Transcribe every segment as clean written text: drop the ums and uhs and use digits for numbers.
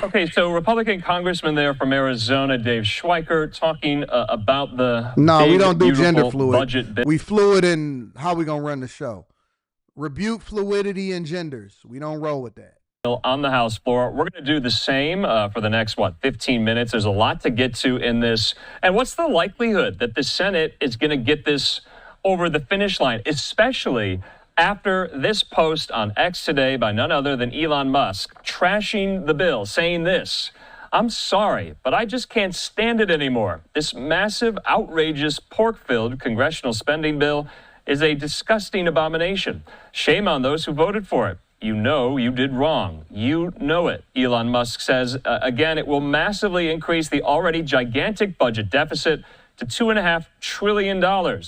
Okay, so Republican Congressman there from Arizona, Dave Schweiker, talking about the No, we don't do gender beautiful fluid. budget bill. We fluid in how we gonna run the show. Rebuke fluidity and genders. We don't roll with that. On the House floor. We're going to do the same for the next, 15 minutes. There's a lot to get to in this. And what's the likelihood that the Senate is going to get this over the finish line, especially after this post on X today by none other than Elon Musk, trashing the bill, saying this: "I'm sorry, but I just can't stand it anymore. This massive, outrageous, pork-filled congressional spending bill is a disgusting abomination. Shame on those who voted for it. You know you did wrong. You know it," Elon Musk says. Again, it will massively increase the already gigantic budget deficit to $2.5 trillion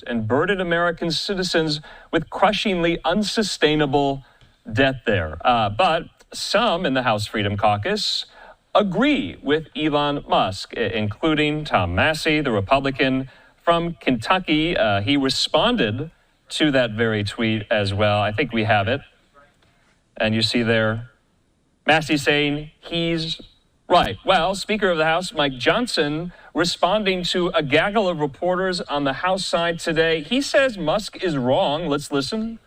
and burden American citizens with crushingly unsustainable debt there. But some in the House Freedom Caucus agree with Elon Musk, including Tom Massey, the Republican from Kentucky. He responded to that very tweet as well. I think we have it. And you see there, Massey saying he's right. Well, Speaker of the House Mike Johnson responding to a gaggle of reporters on the House side today. He says Musk is wrong. Let's listen.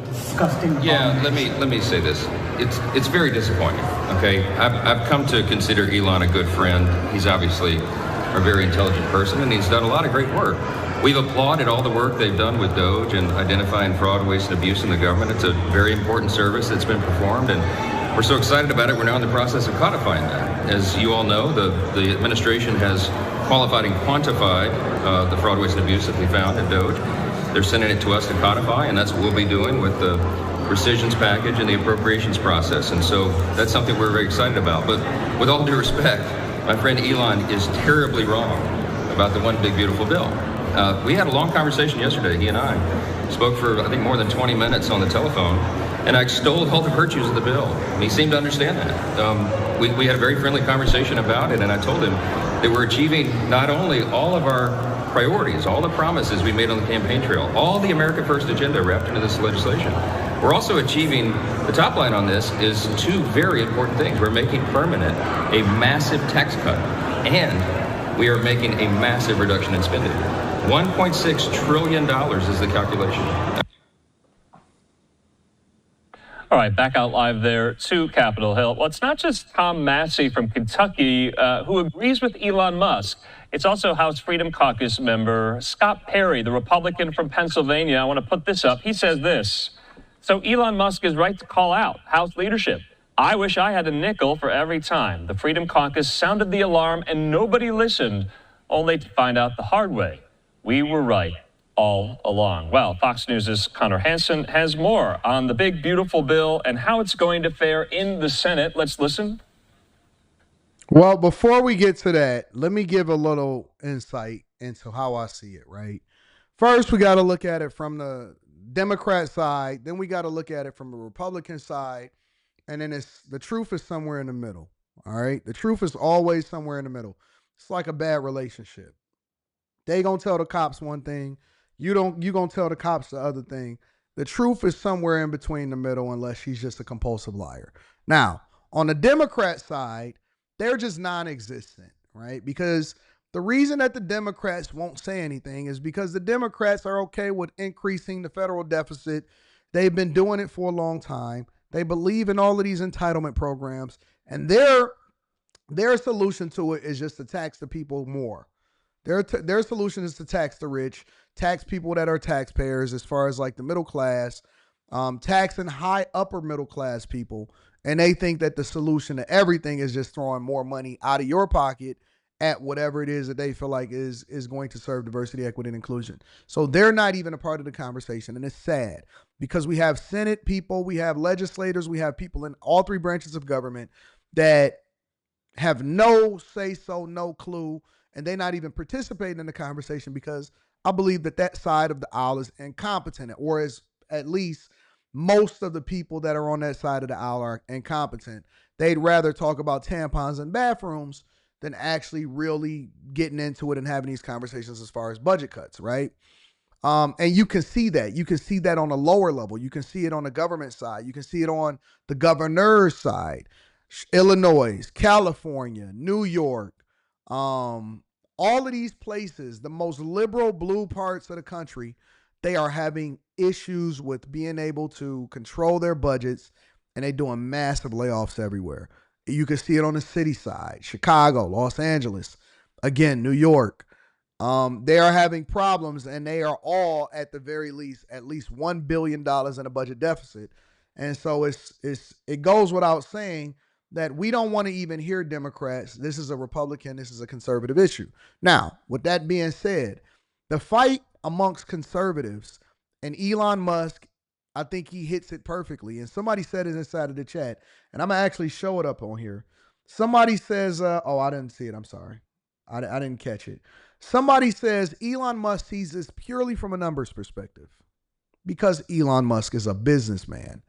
Disgusting. Yeah, let me say this. It's very disappointing. Okay, I've come to consider Elon a good friend. He's obviously a very intelligent person, and he's done a lot of great work. We've applauded all the work they've done with DOGE and identifying fraud, waste, and abuse in the government. It's a very important service that's been performed, and we're so excited about it. We're now in the process of codifying that. As you all know, the administration has qualified and quantified the fraud, waste, and abuse that we found at DOGE. They're sending it to us to codify, and that's what we'll be doing with the rescissions package and the appropriations process. And so that's something we're very excited about. But with all due respect, my friend Elon is terribly wrong about the one big beautiful bill. We had a long conversation yesterday. He and I spoke for, I think, more than 20 minutes on the telephone, and I extolled all the virtues of the bill. And he seemed to understand that. We had a very friendly conversation about it, and I told him that we're achieving not only all of our priorities, all the promises we made on the campaign trail, all the America First agenda wrapped into this legislation. We're also achieving, the top line on this is two very important things. We're making permanent a massive tax cut, and we are making a massive reduction in spending. $1.6 trillion is the calculation. All right, back out live there to Capitol Hill. Well, it's not just Tom Massey from Kentucky who agrees with Elon Musk. It's also House Freedom Caucus member Scott Perry, the Republican from Pennsylvania. I want to put this up. He says this: "So Elon Musk is right to call out House leadership. I wish I had a nickel for every time the Freedom Caucus sounded the alarm and nobody listened, only to find out the hard way. We were right all along." Well, Fox News' Connor Hansen has more on the big, beautiful bill and how it's going to fare in the Senate. Let's listen. Well, before we get to that, let me give a little insight into how I see it, right? First, we got to look at it from the Democrat side. Then we got to look at it from the Republican side. And then the truth is somewhere in the middle, all right? The truth is always somewhere in the middle. It's like a bad relationship. They gonna tell the cops one thing. You gonna tell the cops the other thing. The truth is somewhere in between the middle, unless she's just a compulsive liar. Now, on the Democrat side, they're just non-existent, right? Because the reason that the Democrats won't say anything is because the Democrats are okay with increasing the federal deficit. They've been doing it for a long time. They believe in all of these entitlement programs, and their solution to it is just to tax the people more. Their solution is to tax the rich, tax people that are taxpayers as far as like the middle class, taxing high upper middle class people. And they think that the solution to everything is just throwing more money out of your pocket at whatever it is that they feel like is going to serve diversity, equity, and inclusion. So they're not even a part of the conversation. And it's sad because we have Senate people, we have legislators, we have people in all three branches of government that have no say-so, no clue, and they're not even participating in the conversation because I believe that side of the aisle is incompetent, or is at least most of the people that are on that side of the aisle are incompetent. They'd rather talk about tampons and bathrooms than actually really getting into it and having these conversations as far as budget cuts, right? And you can see that. You can see that on a lower level. You can see it on the government side. You can see it on the governor's side. Illinois, California, New York, all of these places, the most liberal blue parts of the country, they are having issues with being able to control their budgets, and they're doing massive layoffs everywhere. You can see it on the city side, Chicago, Los Angeles, again, New York. They are having problems, and they are all at the very least at least $1 billion in a budget deficit. And so it goes without saying that we don't want to even hear Democrats. This is a Republican, this is a conservative issue. Now, with that being said, the fight amongst conservatives and Elon Musk, I think he hits it perfectly. And somebody said it inside of the chat, and I'm going to actually show it up on here. Somebody says, I didn't see it. I'm sorry. I didn't catch it. Somebody says Elon Musk sees this purely from a numbers perspective because Elon Musk is a businessman.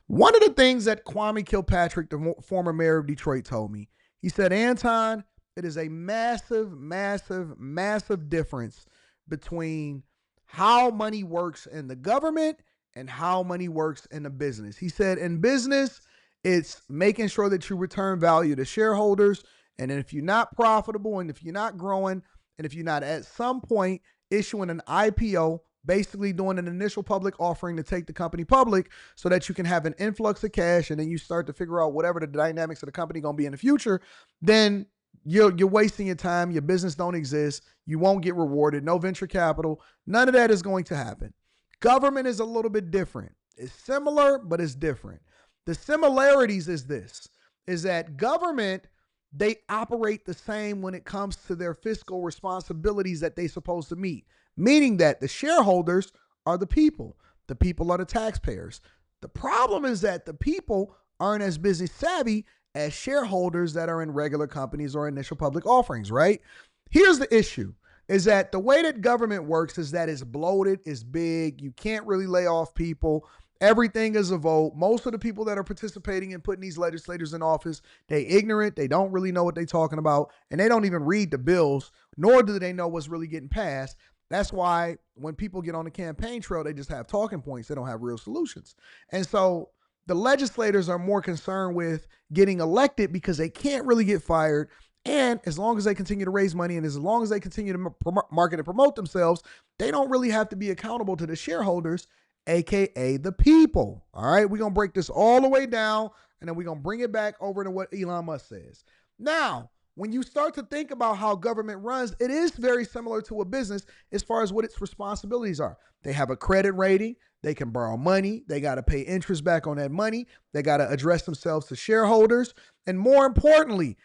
One of the things that Kwame Kilpatrick, the former mayor of Detroit, told me, he said, Anton, it is a massive, massive, massive difference between how money works in the government and how money works in the business. He said, in business, it's making sure that you return value to shareholders. And then if you're not profitable and if you're not growing and if you're not at some point issuing an IPO, basically doing an initial public offering to take the company public so that you can have an influx of cash and then you start to figure out whatever the dynamics of the company going to be in the future, then you're wasting your time. Your business don't exist. You won't get rewarded. No venture capital. None of that is going to happen. Government is a little bit different. It's similar, but it's different. The similarities is that government, they operate the same when it comes to their fiscal responsibilities that they're supposed to meet, meaning that the shareholders are the people. The people are the taxpayers. The problem is that the people aren't as business savvy as shareholders that are in regular companies or initial public offerings, right? Here's the issue, is that the way that government works is that it's bloated, it's big, you can't really lay off people. Everything is a vote. Most of the people that are participating in putting these legislators in office, they ignorant, they don't really know what they're talking about, and they don't even read the bills, nor do they know what's really getting passed. That's why when people get on the campaign trail, they just have talking points. They don't have real solutions. And so the legislators are more concerned with getting elected because they can't really get fired. And as long as they continue to raise money and as long as they continue to market and promote themselves, they don't really have to be accountable to the shareholders, AKA the people. All right, we're going to break this all the way down, and then we're going to bring it back over to what Elon Musk says. Now, when you start to think about how government runs, it is very similar to a business as far as what its responsibilities are. They have a credit rating. They can borrow money. They got to pay interest back on that money. They got to address themselves to shareholders. And more importantly,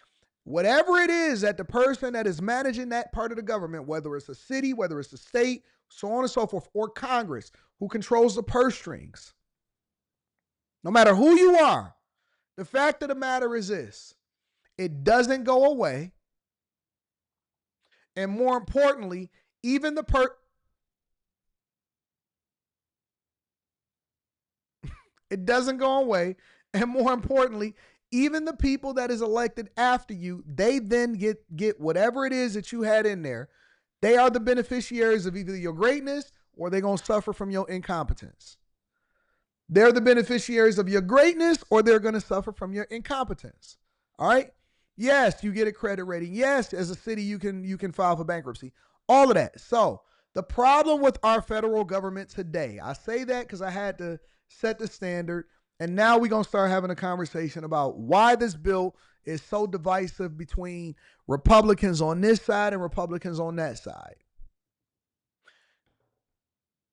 whatever it is that the person that is managing that part of the government, whether it's a city, whether it's a state, so on and so forth, or Congress, who controls the purse strings, no matter who you are, the fact of the matter is this: it doesn't go away. And more importantly, even the it doesn't go away. And more importantly, even the people that is elected after you, they then get whatever it is that you had in there. They are the beneficiaries of either your greatness or they're going to suffer from your incompetence. They're the beneficiaries of your greatness or they're going to suffer from your incompetence. All right? Yes, you get a credit rating. Yes, as a city, you can file for bankruptcy. All of that. So the problem with our federal government today, I say that because I had to set the standard. And now we're going to start having a conversation about why this bill is so divisive between Republicans on this side and Republicans on that side.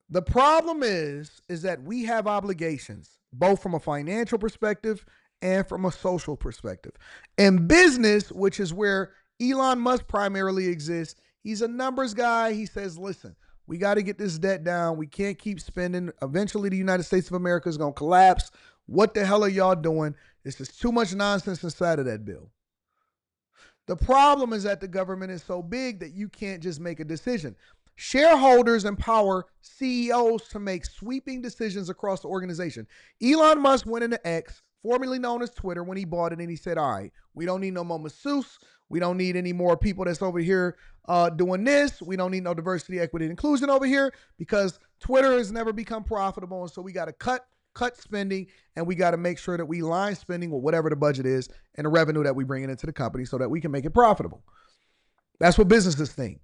The problem is that we have obligations, both from a financial perspective and from a social perspective. In business, which is where Elon Musk primarily exists, he's a numbers guy. He says, listen, we got to get this debt down. We can't keep spending. Eventually, the United States of America is going to collapse. What the hell are y'all doing? This is too much nonsense inside of that bill. The problem is that the government is so big that you can't just make a decision. Shareholders empower CEOs to make sweeping decisions across the organization. Elon Musk went into X, formerly known as Twitter, when he bought it, and he said, all right, we don't need no more masseuse. We don't need any more people that's over here doing this. We don't need no diversity, equity, and inclusion over here because Twitter has never become profitable, and so we got to cut cut spending, and we got to make sure that we line spending with whatever the budget is and the revenue that we bring into the company so that we can make it profitable. That's what businesses think.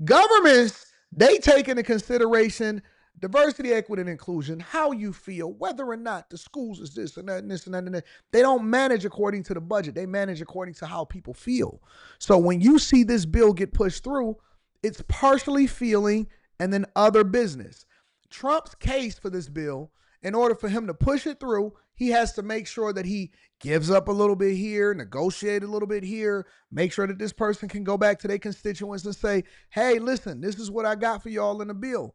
Governments, they take into consideration diversity, equity, and inclusion, how you feel, whether or not the schools is this and that and this and that and that. They don't manage according to the budget. They manage according to how people feel. So when you see this bill get pushed through, it's partially feeling and then other business. Trump's case for this bill, in order for him to push it through, he has to make sure that he gives up a little bit here, negotiate a little bit here, make sure that this person can go back to their constituents and say, hey, listen, this is what I got for y'all in the bill.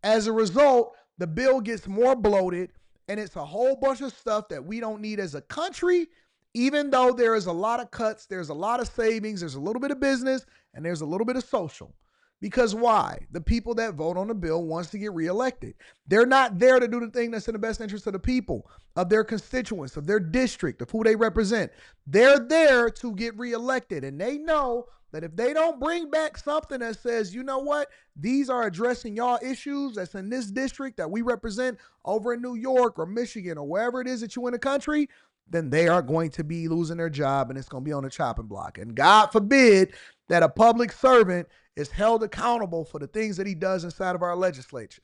As a result, the bill gets more bloated, and it's a whole bunch of stuff that we don't need as a country, even though there is a lot of cuts, there's a lot of savings, there's a little bit of business, and there's a little bit of social. Because why? The people that vote on the bill wants to get reelected. They're not there to do the thing that's in the best interest of the people, of their constituents, of their district, of who they represent. They're there to get reelected, and they know that if they don't bring back something that says, you know what, these are addressing y'all issues that's in this district that we represent over in New York or Michigan or wherever it is that you in the country, then they are going to be losing their job and it's going to be on the chopping block. And God forbid that a public servant is held accountable for the things that he does inside of our legislature.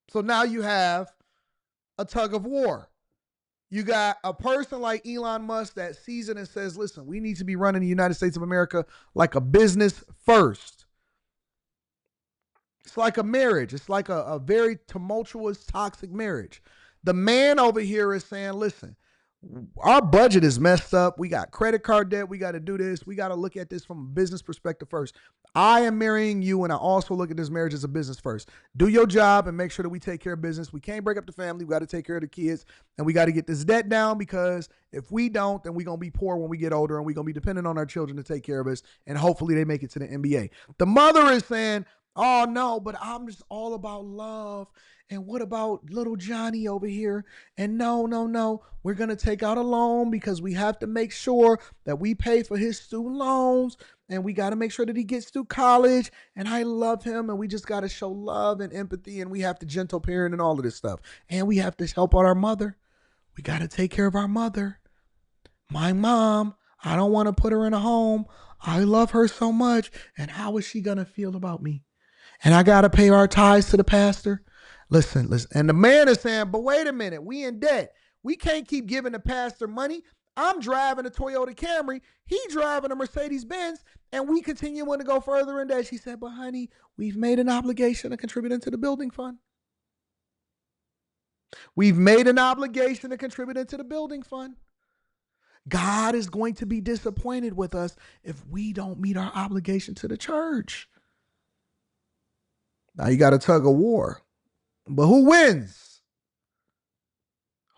So now you have a tug of war. You got a person like Elon Musk that sees it and says, listen, we need to be running the United States of America like a business first. It's like a marriage. It's like a very tumultuous, toxic marriage. The man over here is saying, listen, our budget is messed up. We got credit card debt. We got to do this. We got to look at this from a business perspective first. I am marrying you, and I also look at this marriage as a business first. Do your job and make sure that we take care of business. We can't break up the family. We got to take care of the kids, and we got to get this debt down, because if we don't, then we're going to be poor when we get older, and we're going to be dependent on our children to take care of us, and hopefully they make it to the NBA. The mother is saying, oh, no, but I'm just all about love. And what about little Johnny over here? And no, we're going to take out a loan because we have to make sure that we pay for his student loans. And we got to make sure that he gets through college. And I love him. And we just got to show love and empathy. And we have to gentle parent and all of this stuff. And we have to help out our mother. We got to take care of our mother. My mom, I don't want to put her in a home. I love her so much. And how is she going to feel about me? And I got to pay our tithes to the pastor. Listen. And the man is saying, but wait a minute, we in debt. We can't keep giving the pastor money. I'm driving a Toyota Camry. He driving a Mercedes Benz, and we continuing to go further in debt. She said, but honey, we've made an obligation to contribute into the building fund. We've made an obligation to contribute into the building fund. God is going to be disappointed with us if we don't meet our obligation to the church. Now you got a tug of war. But who wins?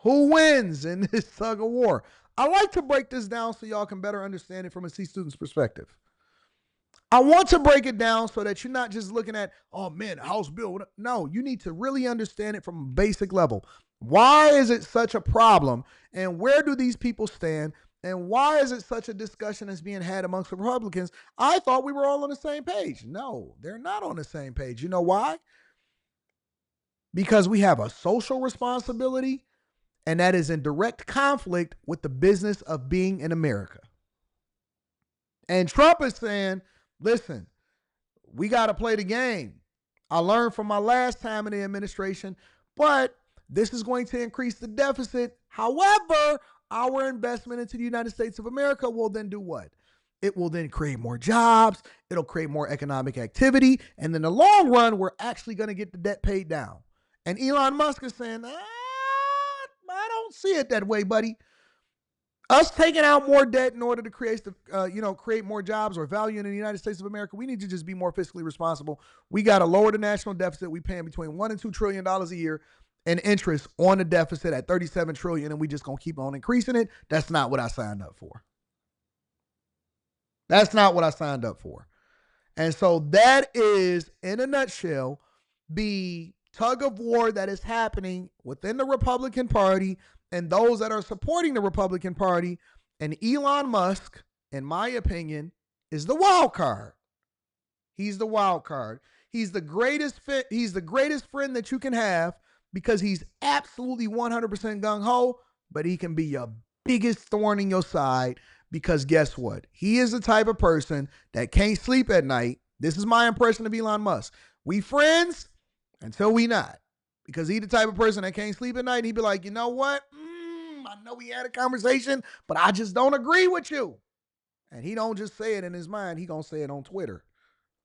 Who wins in this tug of war? I like to break this down so y'all can better understand it from a C student's perspective. I want to break it down so that you're not just looking at, oh man, House bill. No, you need to really understand it from a basic level. Why is it such a problem? And where do these people stand? And why is it such a discussion that's being had amongst the Republicans? I thought we were all on the same page. No, they're not on the same page. You know why? Because we have a social responsibility, and that is in direct conflict with the business of being in America. And Trump is saying, listen, we got to play the game. I learned from my last time in the administration, but this is going to increase the deficit. However, our investment into the United States of America will then do what? It will then create more jobs. It'll create more economic activity. And in the long run, we're actually going to get the debt paid down. And Elon Musk is saying, I don't see it that way, buddy. Us taking out more debt in order to create more jobs or value in the United States of America, we need to just be more fiscally responsible. We got to lower the national deficit. We paying between $1 and $2 trillion a year in interest on the deficit at $37 trillion, and we just gonna keep on increasing it. That's not what I signed up for. That's not what I signed up for. And so that is, in a nutshell, the tug of war that is happening within the Republican Party and those that are supporting the Republican Party. And Elon Musk, in my opinion, is the wild card. He's the wild card. He's the greatest friend that you can have, because he's absolutely 100% gung-ho, but he can be your biggest thorn in your side because guess what? He is the type of person that can't sleep at night. This is my impression of Elon Musk. We friends until we not. Because he the type of person that can't sleep at night. He'd be like, you know what? I know we had a conversation, but I just don't agree with you. And he don't just say it in his mind. He going to say it on Twitter.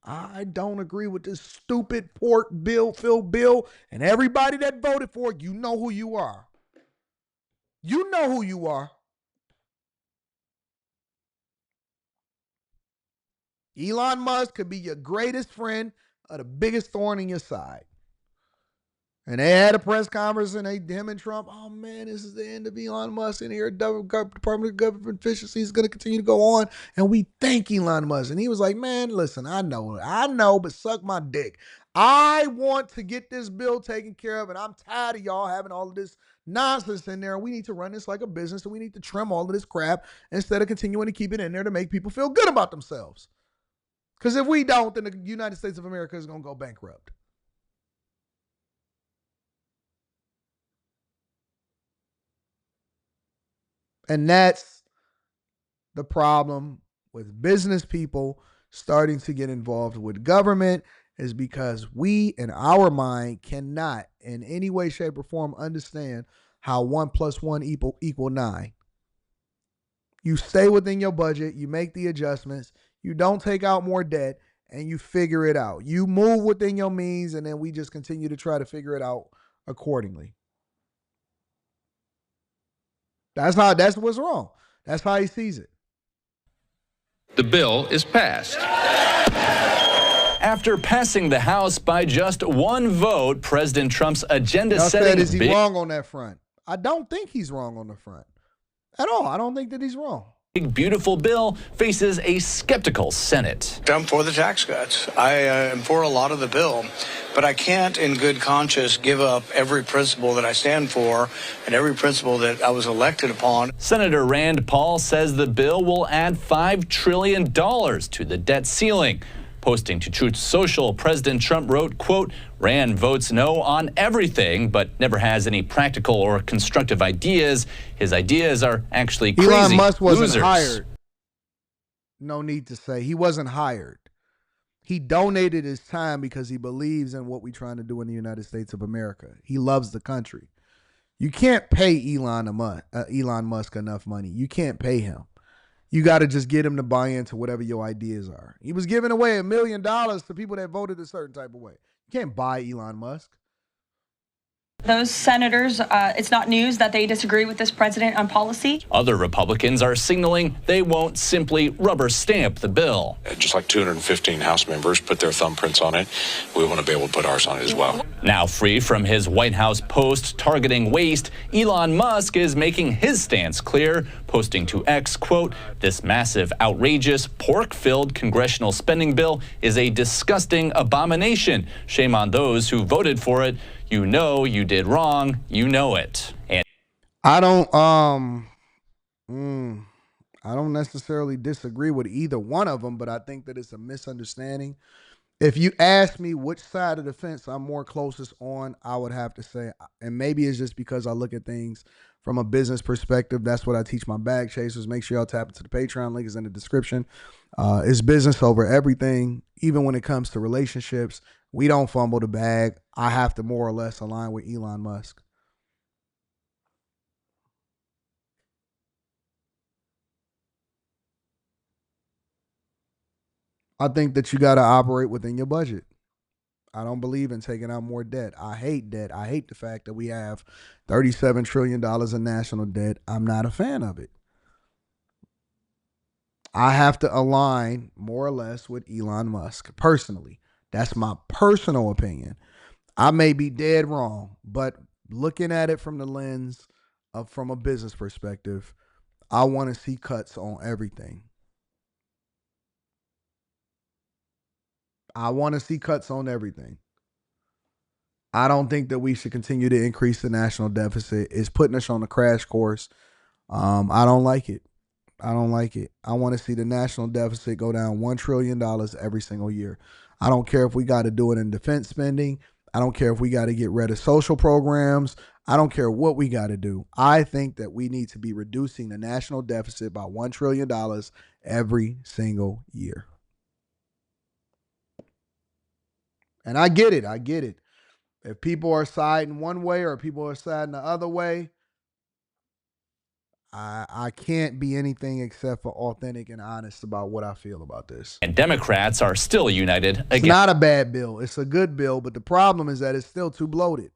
I don't agree with this stupid pork bill, Phil bill. And everybody that voted for it, you know who you are. You know who you are. Elon Musk could be your greatest friend or the biggest thorn in your side. And they had a press conference and him and Trump, oh man, this is the end of Elon Musk in here. Department of Government Efficiency is going to continue to go on. And we thank Elon Musk. And he was like, man, listen, I know, but suck my dick. I want to get this bill taken care of. And I'm tired of y'all having all of this nonsense in there. We need to run this like a business. And we need to trim all of this crap instead of continuing to keep it in there to make people feel good about themselves. Because if we don't, then the United States of America is going to go bankrupt. And that's the problem with business people starting to get involved with government is because we, in our mind, cannot in any way, shape, or form understand how 1 + 1 equal 9. You stay within your budget, you make the adjustments, you don't take out more debt, and you figure it out. You move within your means, and then we just continue to try to figure it out accordingly. That's what's wrong. That's how he sees it. The bill is passed. After passing the House by just one vote, President Trump's agenda-setting... Y'all said, is he wrong on that front? I don't think he's wrong on the front at all. I don't think that he's wrong. Big Beautiful bill faces a skeptical Senate. I'm for the tax cuts. I am for a lot of the bill, but I can't in good conscience give up every principle that I stand for and every principle that I was elected upon. Senator Rand Paul says the bill will add $5 trillion to the debt ceiling. Posting to Truth Social, President Trump wrote, quote, Rand votes no on everything, but never has any practical or constructive ideas. His ideas are actually crazy. Elon Musk wasn't losers. hired. No need to say. He wasn't hired. He donated his time because he believes in what we're trying to do in the United States of America. He loves the country. You can't pay Elon Musk enough money. You can't pay him. You got to just get him to buy into whatever your ideas are. He was giving away $1 million to people that voted a certain type of way. You can't buy Elon Musk. Those senators, it's not news that they disagree with this president on policy. Other Republicans are signaling they won't simply rubber stamp the bill. Just like 215 House members put their thumbprints on it, we want to be able to put ours on it as well. Now free from his White House post targeting waste, Elon Musk is making his stance clear, posting to X, quote, this massive, outrageous, pork-filled congressional spending bill is a disgusting abomination. Shame on those who voted for it. You know you did wrong. You know it. And I don't necessarily disagree with either one of them, but I think that it's a misunderstanding. If you ask me which side of the fence I'm more closest on, I would have to say, and maybe it's just because I look at things from a business perspective. That's what I teach my bag chasers. Make sure y'all tap into the Patreon. Link is in the description. It's business over everything, even when it comes to relationships. We don't fumble the bag. I have to more or less align with Elon Musk. I think that you got to operate within your budget. I don't believe in taking out more debt. I hate debt. I hate the fact that we have $37 trillion in national debt. I'm not a fan of it. I have to align more or less with Elon Musk personally. That's my personal opinion. I may be dead wrong, but looking at it from the lens of from a business perspective, I want to see cuts on everything. I want to see cuts on everything. I don't think that we should continue to increase the national deficit. It's putting us on a crash course. I don't like it. I don't like it. I want to see the national deficit go down $1 trillion every single year. I don't care if we got to do it in defense spending. I don't care if we got to get rid of social programs. I don't care what we got to do. I think that we need to be reducing the national deficit by $1 trillion every single year. And I get it. I get it. If people are siding one way or people are siding the other way, I can't be anything except for authentic and honest about what I feel about this. And Democrats are still united It's against. not a bad bill. It's a good bill, but the problem is that it's still too bloated.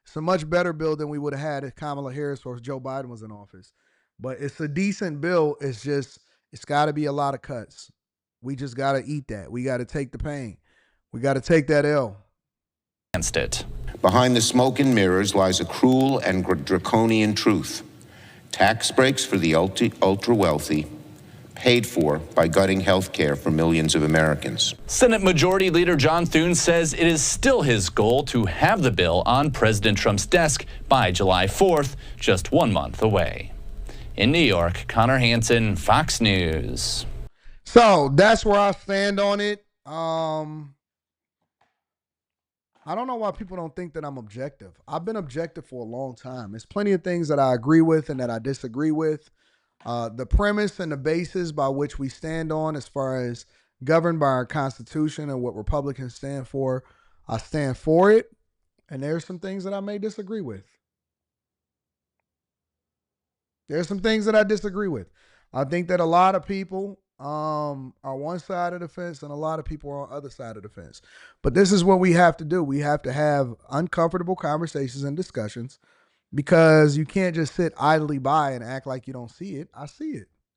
It's a much better bill than we would have had if Kamala Harris or Joe Biden was in office. But it's a decent bill. It's just, it's got to be a lot of cuts. We just got to eat that. We got to take the pain. We got to take that L. Against it. Behind the smoke and mirrors lies a cruel and draconian truth. Tax breaks for the ultra-wealthy, paid for by gutting health care for millions of Americans. Senate Majority Leader John Thune says it is still his goal to have the bill on President Trump's desk by July 4th, just 1 month away. In New York, Connor Hansen, Fox News. So that's where I stand on it. I don't know why people don't think that I'm objective. I've been objective for a long time. There's plenty of things that I agree with and that I disagree with. The premise and the basis by which we stand on as far as governed by our Constitution and what Republicans stand for, I stand for it. And there's some things that I may disagree with. There's some things that I disagree with. I think that a lot of people are one side of the fence and a lot of people are on the other side of the fence. But this is what we have to do. We have to have uncomfortable conversations and discussions because you can't just sit idly by and act like you don't see it. I see it.